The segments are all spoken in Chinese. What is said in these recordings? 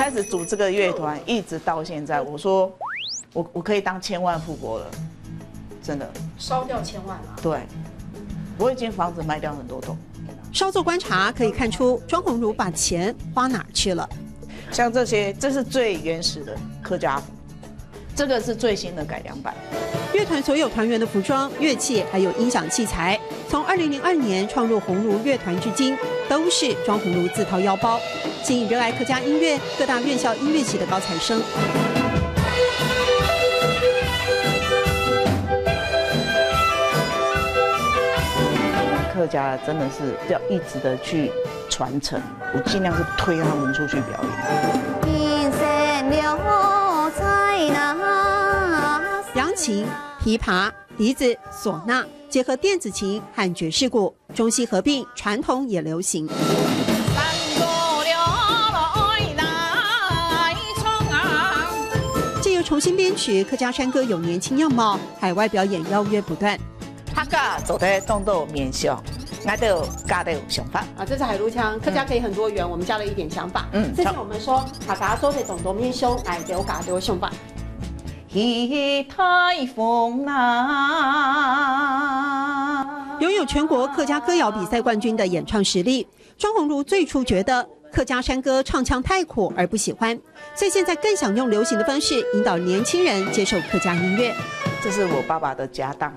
开始组这个乐团，一直到现在，我说我可以当千万富婆了，真的烧掉1000万了。对，我已经房子卖掉很多栋。稍作观察可以看出，庄宏如把钱花哪儿去了？像这些，这是最原始的客家服，这个是最新的改良版。乐团所有团员的服装、乐器还有音响器材，从2002年创入宏如乐团至今，都是庄宏如自掏腰包，吸引热爱客家音乐、各大院校音乐系的高材生。客家真的是要一直的去传承，我尽量是推他们出去表演。扬琴、琵琶、笛子、唢呐，结合电子琴和爵士鼓，中西合并，传统也流行。借由重新编曲，客家山歌有年轻样貌，海外表演邀约不断。客家做的动作面向，我都加的有想法。啊，这是海陆腔，客家可以很多元，我们加了一点想法。之前我们说客家做的动作面向，爱丢加丢想法。台风啊！拥有全国客家歌谣比赛冠军的演唱实力，庄宏如最初觉得客家山歌唱腔太苦而不喜欢，所以现在更想用流行的方式引导年轻人接受客家音乐。这是我爸爸的家当，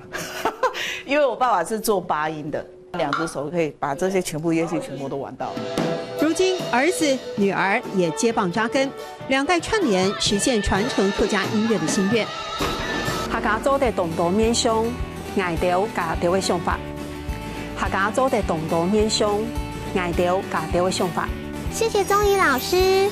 因为我爸爸是做八音的，2只手可以把这些全部乐器全部都玩到。如今儿子、女儿也接棒扎根，2代串联，实现传承客家音乐的心愿。客家做的动作面向，爱丢加丢的想法。客家做的动作面向，爱丢加丢的想法。谢谢宗仪老师。